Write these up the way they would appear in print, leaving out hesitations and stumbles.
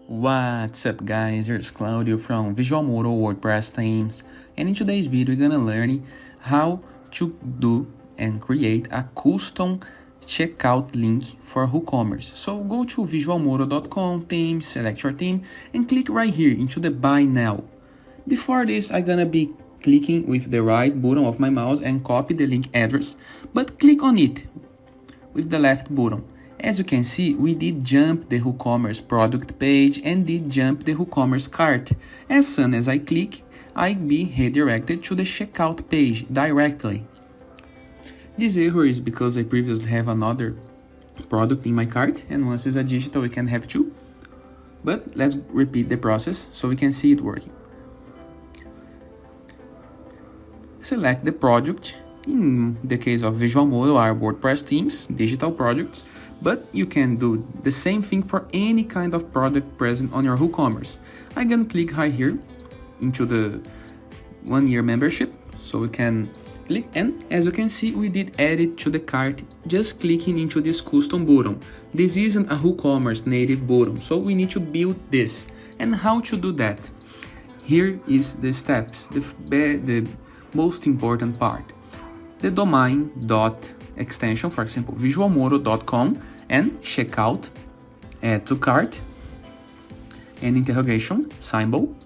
What's up guys, here's Claudio from Visual Modo WordPress themes, and in today's video we're gonna learn how to do and create a custom checkout link for WooCommerce. So go to visualmodo.com, theme, select your theme, and click right here into the buy now. Before this, I'm gonna be clicking with the right button of my mouse and copy the link address, but click on it with the left button. As you can see, we did jump the WooCommerce product page and did jump the WooCommerce cart. As soon as I click, I'll be redirected to the checkout page directly. This error is because I previously have another product in my cart, and once it's a digital, we can have two. But let's repeat the process so we can see it working. Select the project. In the case of Visual Modo, our WordPress themes, digital projects, but you can do the same thing for any kind of product present on your WooCommerce. I'm gonna click right here into the 1-year membership, so we can click, and as you can see, we did add it to the cart just clicking into this custom button. This isn't a WooCommerce native button, so we need to build this. And how to do that? Here is the steps, the most important part. The domain dot extension, for example, visualmodo.com, and checkout, add to cart, and interrogation symbol,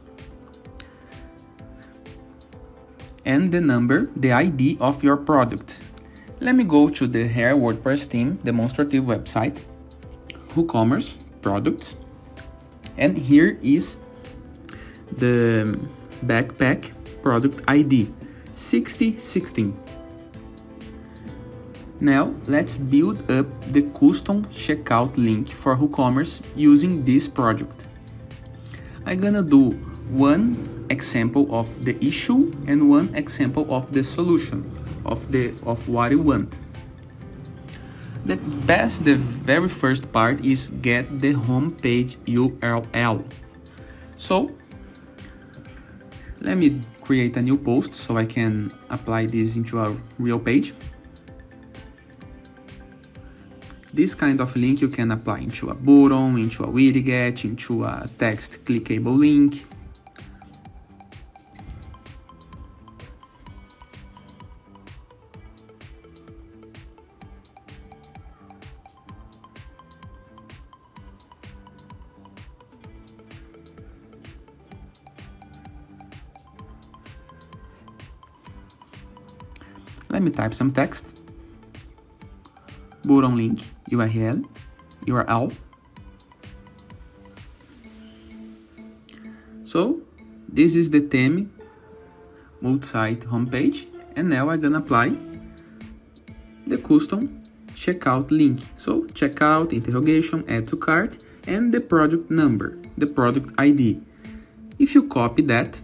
and the number, the ID of your product. Let me go to the Hair WordPress theme demonstrative website, WooCommerce products, and here is the backpack product ID 6016. Now, let's build up the custom checkout link for WooCommerce using this project. I'm gonna do one example of the issue and one example of the solution of what you want. The very first part is get the homepage URL. So, let me create a new post so I can apply this into a real page. This kind of link you can apply into a button, into a widget, into a text clickable link. Let me type some text. Button link, URL. So this is the theme multi-site homepage, and now I'm gonna apply the custom checkout link. So checkout, interrogation, add to cart, and the product number, the product ID. If you copy that,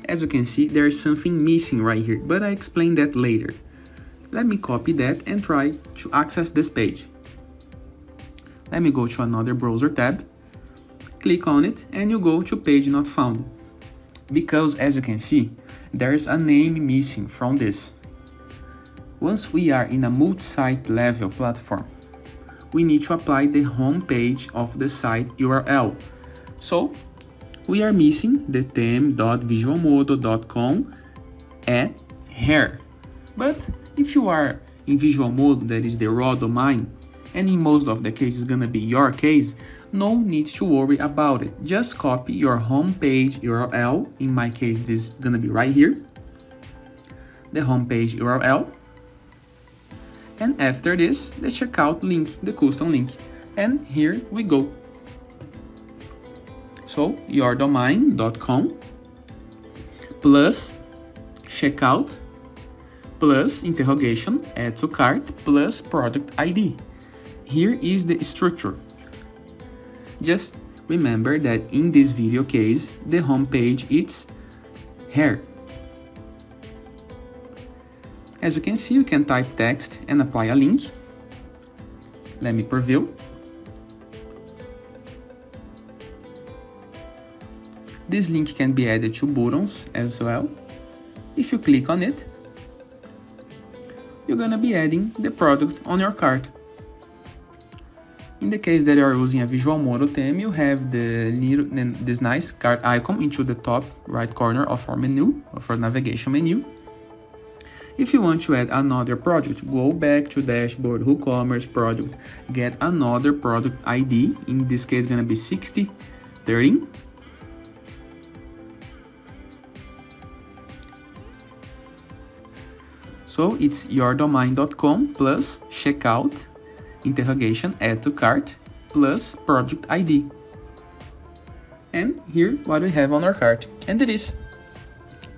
as you can see, there is something missing right here, but I explain that later. Let me copy that and try to access this page. Let me go to another browser tab, click on it, and you go to page not found. Because as you can see, there is a name missing from this. Once we are in a multi-site level platform, we need to apply the home page of the site URL. So, we are missing the theme.visualmodo.com and hair. But if you are in Visual Mode, that is the raw domain, and in most of the cases gonna be your case, no need to worry about it. Just copy your home page URL. In my case, this is gonna be right here, the home page URL. And after this, the checkout link, the custom link. And here we go. So yourdomain.com plus checkout plus interrogation, add to cart plus product ID. Here is the structure. Just remember that in this video case, the home page is hair. As you can see, you can type text and apply a link. Let me preview. This link can be added to buttons as well. If you click on it, you're gonna be adding the product on your cart. In the case that you are using a Visualmodo theme, you have this nice cart icon into the top right corner of our menu, of our navigation menu. If you want to add another project, go back to dashboard, WooCommerce project, get another product ID. In this case, gonna be 6013. So it's yourdomain.com plus checkout, interrogation, add to cart, plus project ID. And here what we have on our cart. And it is.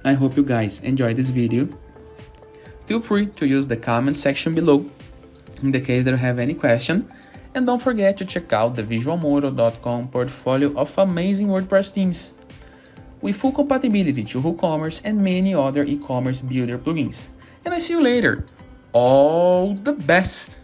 I hope you guys enjoyed this video. Feel free to use the comment section below in the case that you have any question. And don't forget to check out the visualmodo.com portfolio of amazing WordPress themes with full compatibility to WooCommerce and many other e-commerce builder plugins. And I see you later. All the best!